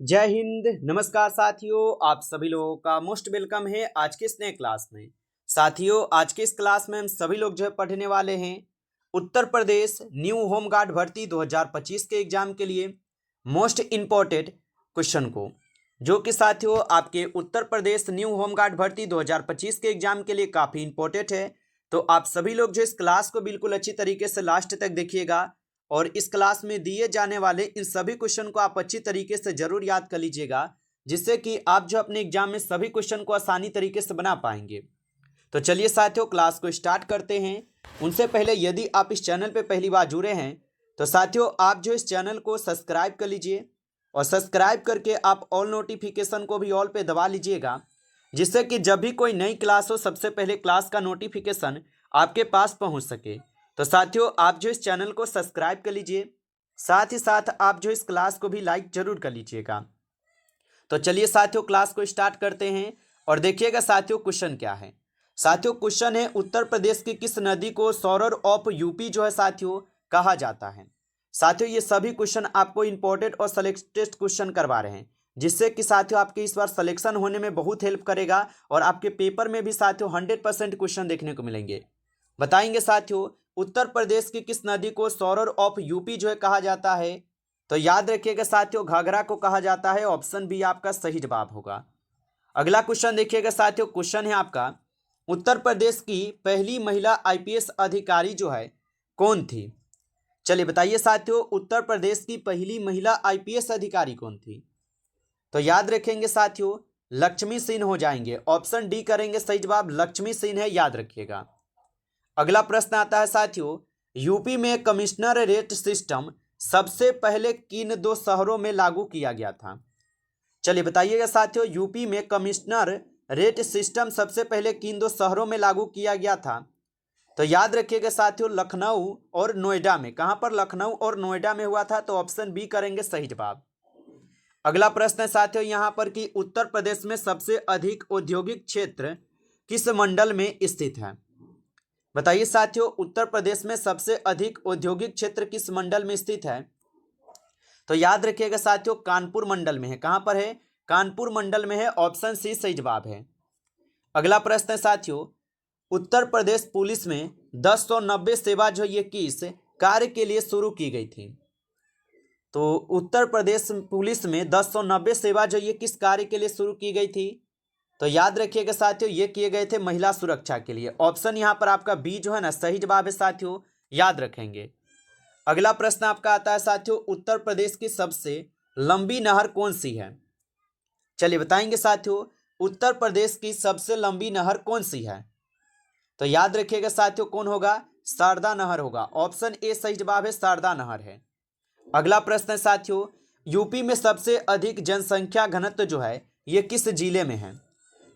जय हिंद। नमस्कार साथियों, आप सभी लोगों का मोस्ट वेलकम है आज के इस नए क्लास में। साथियों, आज के इस क्लास में हम सभी लोग जो है पढ़ने वाले हैं Uttar Pradesh new home guard भर्ती 2025 के एग्जाम के लिए मोस्ट इम्पोर्टेंट क्वेश्चन को, जो कि साथियों आपके Uttar Pradesh new home guard भर्ती 2025 के एग्जाम के लिए काफ़ी इंपॉर्टेंट है। तो आप सभी लोग जो इस क्लास को बिल्कुल अच्छी तरीके से लास्ट तक देखिएगा और इस क्लास में दिए जाने वाले इन सभी क्वेश्चन को आप अच्छी तरीके से जरूर याद कर लीजिएगा, जिससे कि आप जो अपने एग्जाम में सभी क्वेश्चन को आसानी तरीके से बना पाएंगे। तो चलिए साथियों, क्लास को स्टार्ट करते हैं। उनसे पहले यदि आप इस चैनल पर पहली बार जुड़े हैं तो साथियों आप जो इस चैनल को सब्सक्राइब कर लीजिए और सब्सक्राइब करके आप ऑल नोटिफिकेशन को भी ऑल पे दबा लीजिएगा, जिससे कि जब भी कोई नई क्लास हो सबसे पहले क्लास का नोटिफिकेशन आपके पास पहुंच सके। तो साथियों आप जो इस चैनल को सब्सक्राइब कर लीजिए, साथ ही साथ आप जो इस क्लास को भी लाइक जरूर कर लीजिएगा। तो चलिए साथियों क्लास को स्टार्ट करते हैं और देखिएगा साथियों क्वेश्चन क्या है। साथियों क्वेश्चन है उत्तर प्रदेश की किस नदी को सौरर ऑफ यूपी जो है साथियों कहा जाता है। साथियों ये सभी क्वेश्चन आपको इंपॉर्टेंट और सेलेक्टेड क्वेश्चन करवा रहे हैं, जिससे कि साथियों आपके इस बार सिलेक्शन होने में बहुत हेल्प करेगा और आपके पेपर में भी साथियों 100% क्वेश्चन देखने को मिलेंगे। बताएंगे साथियों उत्तर प्रदेश की किस नदी को सौरर ऑफ यूपी जो है कहा जाता है। तो याद रखिएगा साथियों घाघरा को कहा जाता है, ऑप्शन बी आपका सही जवाब होगा। अगला क्वेश्चन देखिएगा साथियों, क्वेश्चन है आपका उत्तर प्रदेश की पहली महिला आईपीएस अधिकारी जो है कौन थी। चलिए बताइए साथियों उत्तर प्रदेश की पहली महिला आईपीएस अधिकारी कौन थी। तो याद रखेंगे साथियों लक्ष्मी सिंह हो जाएंगे, ऑप्शन डी करेंगे सही जवाब, लक्ष्मी सिंह है, याद रखिएगा। अगला प्रश्न आता है साथियों यूपी में कमिश्नर रेट सिस्टम सबसे पहले किन दो शहरों में लागू किया गया था। चलिए बताइएगा साथियों यूपी में कमिश्नर रेट सिस्टम सबसे पहले किन दो शहरों में लागू किया गया था। तो याद रखिएगा साथियों लखनऊ और नोएडा में। कहां पर? लखनऊ और नोएडा में हुआ था, तो ऑप्शन बी करेंगे सही जवाब। अगला प्रश्न है साथियों यहां पर कि उत्तर प्रदेश में सबसे अधिक औद्योगिक क्षेत्र किस मंडल में स्थित है। बताइए साथियों उत्तर प्रदेश में सबसे अधिक औद्योगिक क्षेत्र किस मंडल में स्थित है। तो याद रखिएगा साथियों कानपुर मंडल में है। कहां पर है? कानपुर मंडल में है, ऑप्शन सी सही जवाब है। अगला प्रश्न है साथियों उत्तर प्रदेश पुलिस में 1090 सेवा जो ये किस कार्य के लिए शुरू की गई थी। तो उत्तर प्रदेश पुलिस में 1090 सेवा जो ये किस कार्य के लिए शुरू की गई थी। तो याद रखिएगा साथियों ये किए गए थे महिला सुरक्षा के लिए, ऑप्शन यहां पर आपका बी जो है ना सही जवाब है साथियों, याद रखेंगे। अगला प्रश्न आपका आता है साथियों उत्तर प्रदेश की सबसे लंबी नहर कौन सी है। चलिए बताएंगे साथियों उत्तर प्रदेश की सबसे लंबी नहर कौन सी है। तो याद रखिएगा साथियों कौन होगा? शारदा नहर होगा, ऑप्शन ए सही जवाब है, शारदा नहर है। अगला प्रश्न है साथियों यूपी में सबसे अधिक जनसंख्या घनत्व जो है ये किस जिले में है।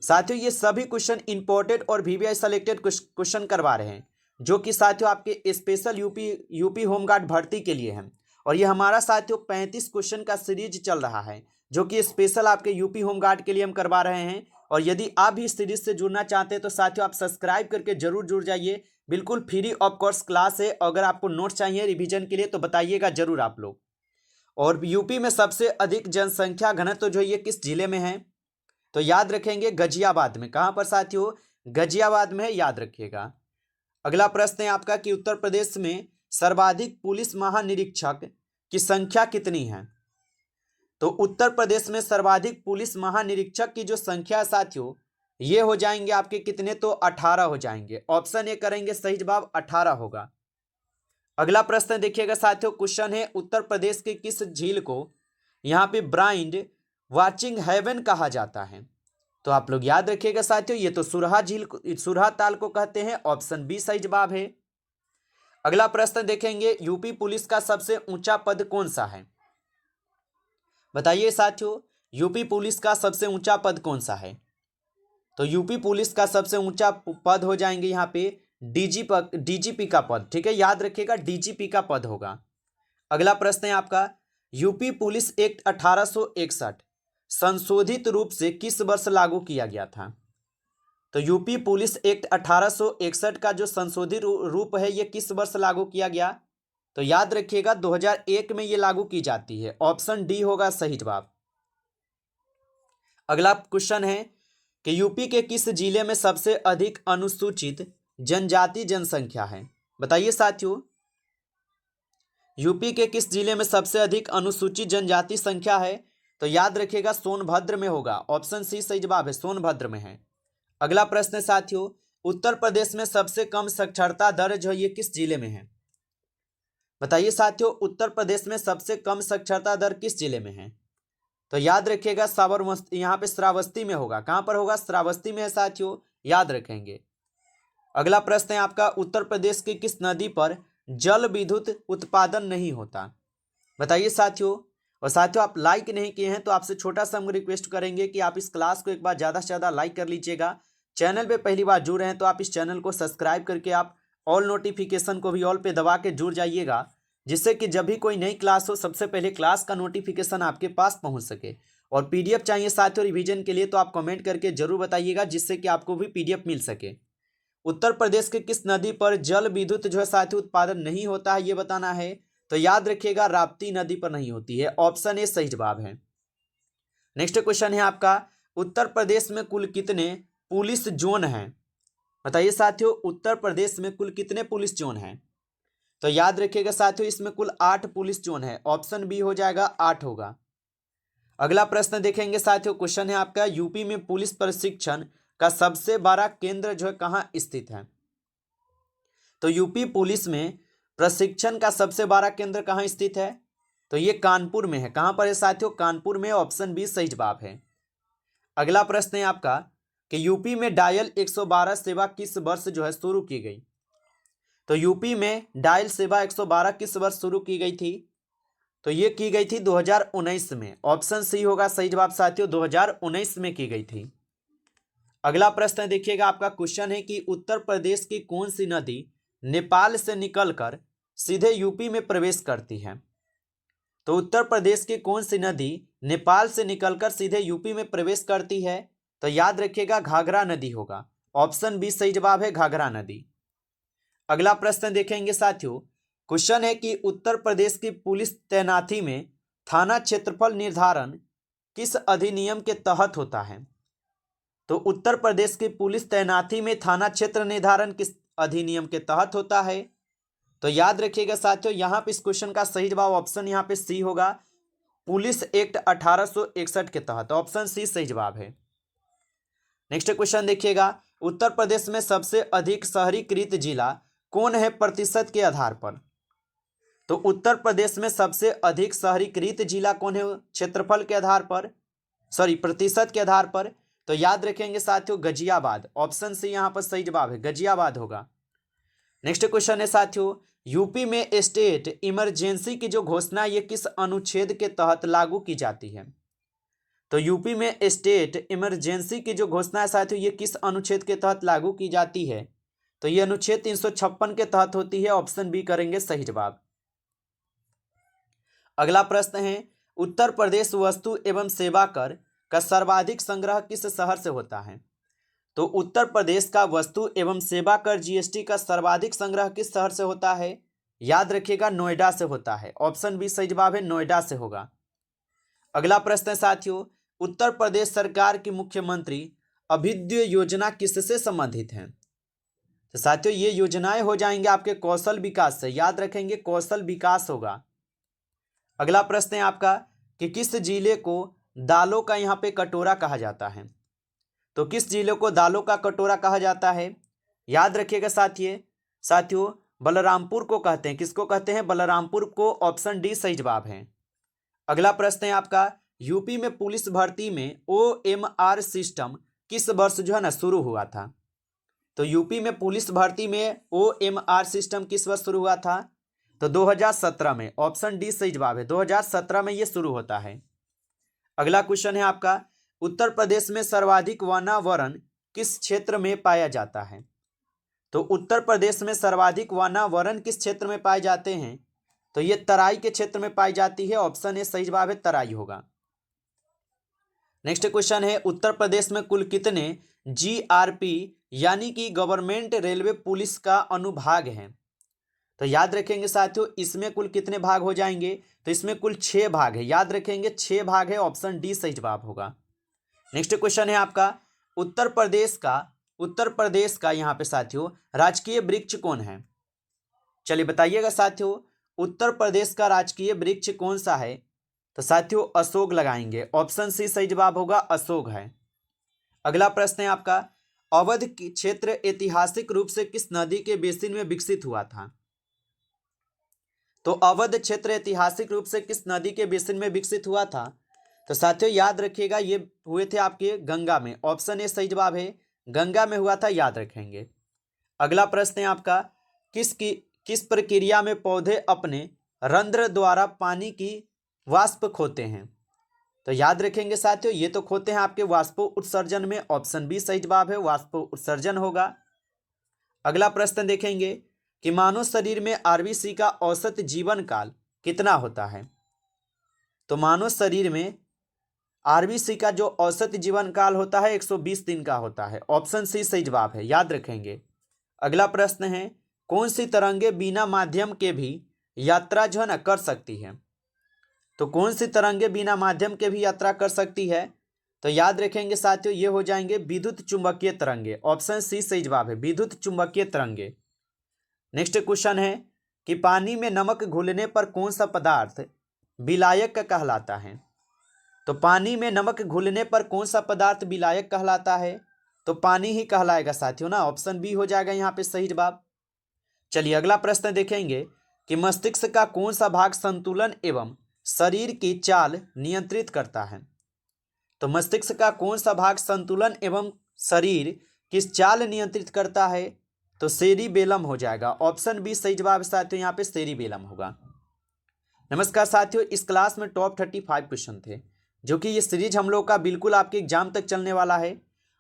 साथियों ये सभी क्वेश्चन इंपॉर्टेंट और वीवीआई सेलेक्टेड क्वेश्चन करवा रहे हैं, जो कि साथियों आपके स्पेशल यूपी होमगार्ड भर्ती के लिए हैं। और ये हमारा साथियों 35 क्वेश्चन का सीरीज चल रहा है, जो कि स्पेशल आपके यूपी होमगार्ड के लिए हम करवा रहे हैं। और यदि आप भी इस सीरीज से जुड़ना चाहते हैं तो साथियों आप सब्सक्राइब करके जरूर जुड़ जाइए, बिल्कुल फ्री ऑफ कोर्स क्लास है। अगर आपको नोट्स चाहिए रिवीजन के लिए तो बताइएगा जरूर आप लोग। और यूपी में सबसे अधिक जनसंख्या घनत्व जो ये किस जिले में है। तो याद रखेंगे गाजियाबाद में। कहां पर साथियों? गाजियाबाद में है, याद रखिएगा। अगला प्रश्न है आपका कि उत्तर प्रदेश में सर्वाधिक पुलिस महानिरीक्षक की संख्या कितनी है। तो उत्तर प्रदेश में सर्वाधिक पुलिस महानिरीक्षक की जो संख्या है साथियों ये हो जाएंगे आपके कितने? तो 18 हो जाएंगे, ऑप्शन ए करेंगे सही जवाब, 18 होगा। अगला प्रश्न देखिएगा साथियों क्वेश्चन है उत्तर प्रदेश की किस झील को यहाँ पे ब्राइंड वाचिंग हेवन कहा जाता है। तो आप लोग याद रखिएगा साथियों ये तो सुरहा झील सुरहा ताल को कहते हैं, ऑप्शन बी सही जवाब है। अगला प्रश्न देखेंगे यूपी पुलिस का सबसे ऊंचा पद कौन सा है। बताइए साथियों यूपी पुलिस का सबसे ऊंचा पद कौन सा है। तो यूपी पुलिस का सबसे ऊंचा पद हो जाएंगे यहाँ पे डीजीपी का पद, ठीक है, याद रखिएगा डीजीपी का पद होगा। अगला प्रश्न है आपका यूपी पुलिस एक्ट 1861 संशोधित रूप से किस वर्ष लागू किया गया था। तो यूपी पुलिस एक्ट 1861 का जो संशोधित रूप है ये किस वर्ष लागू किया गया। तो याद रखिएगा 2001 में ये लागू की जाती है, ऑप्शन डी होगा सही जवाब। अगला क्वेश्चन है कि यूपी के किस जिले में सबसे अधिक अनुसूचित जनजाति जनसंख्या है? बताइए साथियों, यूपी के किस जिले में सबसे अधिक अनुसूचित जनजाति संख्या है? तो याद रखिएगा सोनभद्र में होगा। ऑप्शन सी सही जवाब है, सोनभद्र में है। अगला प्रश्न है साथियों, उत्तर प्रदेश में सबसे कम साक्षरता दर जो है ये किस जिले में है? बताइए साथियों, उत्तर प्रदेश में सबसे कम साक्षरता दर किस जिले में है? तो याद रखिएगा साबरमती, यहाँ पे श्रावस्ती में होगा। कहां पर होगा? श्रावस्ती में है साथियों, याद रखेंगे। अगला प्रश्न है आपका, उत्तर प्रदेश की किस नदी पर जल विद्युत उत्पादन नहीं होता? बताइए साथियों। और साथियों, आप लाइक नहीं किए हैं तो आपसे छोटा सा हम रिक्वेस्ट करेंगे कि आप इस क्लास को एक बार ज़्यादा से ज़्यादा लाइक कर लीजिएगा। चैनल पे पहली बार जुड़ रहे हैं तो आप इस चैनल को सब्सक्राइब करके आप ऑल नोटिफिकेशन को भी ऑल पे दबा के जुड़ जाइएगा, जिससे कि जब भी कोई नई क्लास हो सबसे पहले क्लास का नोटिफिकेशन आपके पास पहुंच सके। और पीडीएफ चाहिए साथियों रिवीजन के लिए तो आप कमेंट करके जरूर बताइएगा, जिससे कि आपको भी पीडीएफ मिल सके। उत्तर प्रदेश के किस नदी पर जल विद्युत जो है साथियों उत्पादन नहीं होता है ये बताना है। तो याद रखिएगा राप्ती नदी पर नहीं होती है। ऑप्शन ए सही जवाब है। नेक्स्ट क्वेश्चन है आपका, उत्तर प्रदेश में कुल कितने पुलिस जोन हैं? बताइए साथियों, उत्तर प्रदेश में कुल कितने पुलिस जोन हैं? तो याद रखिएगा साथियों इसमें कुल 8 पुलिस जोन है। ऑप्शन बी हो जाएगा, 8 होगा। अगला प्रश्न देखेंगे साथियों, क्वेश्चन है आपका, यूपी में पुलिस प्रशिक्षण का सबसे बड़ा केंद्र जो है कहाँ स्थित है? तो यूपी पुलिस में प्रशिक्षण का सबसे बड़ा केंद्र कहाँ स्थित है? तो ये कानपुर में है। कहाँ पर है साथियों? कानपुर में। ऑप्शन बी सही जवाब है। अगला प्रश्न है आपका कि यूपी में डायल 112 सेवा किस वर्ष जो है शुरू की गई? तो यूपी में डायल सेवा 112 किस वर्ष शुरू की गई थी? तो ये की गई थी 2019 में। ऑप्शन सी होगा सही जवाब साथियों, 2019 में की गई थी। अगला प्रश्न देखिएगा आपका, क्वेश्चन है कि उत्तर प्रदेश की कौन सी नदी नेपाल से निकलकर सीधे यूपी में प्रवेश करती है? तो उत्तर प्रदेश की कौन सी नदी नेपाल से निकलकर सीधे यूपी में प्रवेश करती है? तो याद रखिएगा घाघरा नदी होगा। ऑप्शन बी सही जवाब है, घाघरा नदी। अगला प्रश्न देखेंगे साथियों, क्वेश्चन है कि उत्तर प्रदेश की पुलिस तैनाती में थाना क्षेत्रफल निर्धारण किस अधिनियम के तहत होता है? तो उत्तर प्रदेश की पुलिस तैनाती में थाना क्षेत्र निर्धारण किस अधिनियम के तहत होता है? तो याद रखिएगा साथियों, यहाँ पे इस क्वेश्चन का सही जवाब ऑप्शन यहाँ पे सी होगा, पुलिस एक्ट 1861 के तहत। ऑप्शन सी सही जवाब है। नेक्स्ट क्वेश्चन देखिएगा, उत्तर प्रदेश में सबसे अधिक शहरीकृत जिला कौन है प्रतिशत के आधार पर? तो उत्तर प्रदेश में सबसे अधिक शहरीकृत जिला कौन है क्षेत्रफल के आधार पर, प्रतिशत के आधार पर? तो याद रखेंगे साथियों गाजियाबाद। ऑप्शन सी यहाँ पर सही जवाब है, गाजियाबाद होगा। नेक्स्ट क्वेश्चन है साथियों, यूपी में स्टेट इमरजेंसी की जो घोषणा ये किस अनुच्छेद के तहत लागू की जाती है? तो यूपी में स्टेट इमरजेंसी की जो घोषणा है साथियों ये किस अनुच्छेद के तहत लागू की जाती है? तो ये अनुच्छेद 356 के तहत होती है। ऑप्शन बी करेंगे सही जवाब। अगला प्रश्न है, उत्तर प्रदेश वस्तु एवं सेवा कर का सर्वाधिक संग्रह किस शहर से होता है? तो उत्तर प्रदेश का वस्तु एवं सेवा कर जीएसटी का सर्वाधिक संग्रह किस शहर से होता है? याद रखिएगा नोएडा से होता है। ऑप्शन बी सही जवाब है, नोएडा से होगा। अगला प्रश्न है साथियों, उत्तर प्रदेश सरकार की मुख्यमंत्री अभ्युदय योजना किससे संबंधित है? तो साथियों ये योजनाएं हो जाएंगे आपके कौशल विकास से। याद रखेंगे कौशल विकास होगा। अगला प्रश्न है आपका कि किस जिले को दालों का यहाँ पे कटोरा कहा जाता है? तो किस जिले को दालों का कटोरा कहा जाता है? याद रखिएगा साथियों बलरामपुर को कहते हैं। किसको कहते हैं? बलरामपुर को। ऑप्शन डी सही जवाब है। अगला प्रश्न है आपका, यूपी में पुलिस भर्ती में OMR सिस्टम किस वर्ष जो है ना शुरू हुआ था? तो यूपी में पुलिस भर्ती में OMR सिस्टम किस वर्ष शुरू हुआ था? तो 2017 में। ऑप्शन डी सही जवाब है, 2017 में ये शुरू होता है। अगला क्वेश्चन है आपका, उत्तर प्रदेश में सर्वाधिक वनावरण किस क्षेत्र में पाया जाता है? तो उत्तर प्रदेश में सर्वाधिक वनावरण किस क्षेत्र में पाए जाते हैं? तो ये तराई के क्षेत्र में पाई जाती है। ऑप्शन ए सही जवाब है, तराई होगा। नेक्स्ट क्वेश्चन है, उत्तर प्रदेश में कुल कितने GRP यानी कि गवर्नमेंट रेलवे पुलिस का अनुभाग हैं? तो याद रखेंगे साथियों इसमें कुल कितने भाग हो जाएंगे? तो इसमें कुल 6 भाग है। याद रखेंगे 6 भाग है। ऑप्शन डी सही जवाब होगा। नेक्स्ट क्वेश्चन है आपका उत्तर प्रदेश का यहाँ पे साथियों राजकीय वृक्ष कौन है? चलिए बताइएगा साथियों, उत्तर प्रदेश का राजकीय वृक्ष कौन सा है? तो साथियों अशोक लगाएंगे, ऑप्शन सी सही जवाब होगा, अशोक है। अगला प्रश्न है आपका, अवध क्षेत्र ऐतिहासिक रूप से किस नदी के बेसिन में विकसित हुआ था? तो अवध क्षेत्र ऐतिहासिक रूप से किस नदी के बेसिन में विकसित हुआ था? तो साथियों याद रखिएगा ये हुए थे आपके गंगा में, ऑप्शन ए सही जवाब है, गंगा में हुआ था, याद रखेंगे। अगला प्रश्न है आपका, किस प्रक्रिया में पौधे अपने रंध्र द्वारा पानी की वाष्प खोते हैं? तो याद रखेंगे साथियों ये तो खोते हैं आपके वाष्पो उत्सर्जन में, ऑप्शन बी सही जवाब है, वाष्पो उत्सर्जन होगा। अगला प्रश्न देखेंगे कि मानव शरीर में आरबीसी का औसत जीवन काल कितना होता है? तो मानव शरीर में आरबीसी का जो औसत जीवन काल होता है 120 दिन का होता है, ऑप्शन सी सही जवाब है, याद रखेंगे। अगला प्रश्न है, कौन सी तरंगे बिना माध्यम के भी यात्रा जो है ना कर सकती है? तो कौन सी तरंगे बिना माध्यम के भी यात्रा कर सकती है? तो याद रखेंगे साथियों ये हो जाएंगे विद्युत चुंबकीय तरंगे, ऑप्शन सी सही जवाब है, विद्युत चुंबकीय तरंगे। नेक्स्ट क्वेश्चन है कि पानी में नमक घुलने पर कौन सा पदार्थ विलायक कहलाता है? तो पानी में नमक घुलने पर कौन सा पदार्थ विलायक कहलाता है? तो पानी ही कहलाएगा साथियों ना, ऑप्शन बी हो जाएगा यहाँ पे सही जवाब। चलिए अगला प्रश्न देखेंगे कि मस्तिष्क का कौन सा भाग संतुलन एवं शरीर की चाल नियंत्रित करता है? तो मस्तिष्क का कौन सा भाग संतुलन एवं शरीर की चाल नियंत्रित करता है? तो सेरिबेलम हो जाएगा, ऑप्शन बी सही जवाब साथियों यहाँ पे सेरिबेलम होगा। नमस्कार साथियों, इस क्लास में टॉप 35 क्वेश्चन थे जो कि ये सीरीज हम लोग का बिल्कुल आपके एग्जाम तक चलने वाला है।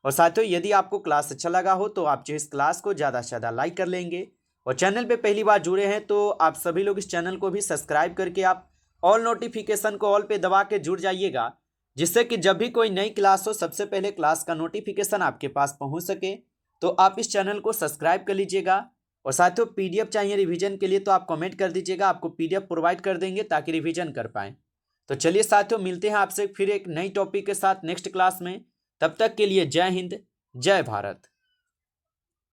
और साथियों यदि आपको क्लास अच्छा लगा हो तो आप जो इस क्लास को ज़्यादा से ज़्यादा लाइक कर लेंगे, और चैनल पे पहली बार जुड़े हैं तो आप सभी लोग इस चैनल को भी सब्सक्राइब करके आप ऑल नोटिफिकेशन को ऑल पे दबा के जुड़ जाइएगा, जिससे कि जब भी कोई नई क्लास हो सबसे पहले क्लास का नोटिफिकेशन आपके पास पहुंच सके। तो आप इस चैनल को सब्सक्राइब कर लीजिएगा। और साथियों पीडीएफ चाहिए रिवीजन के लिए तो आप कमेंट कर दीजिएगा, आपको पीडीएफ प्रोवाइड कर देंगे ताकि रिवीजन कर पाएँ। तो चलिए साथियों मिलते हैं आपसे फिर एक नई टॉपिक के साथ नेक्स्ट क्लास में, तब तक के लिए जय हिंद जय भारत।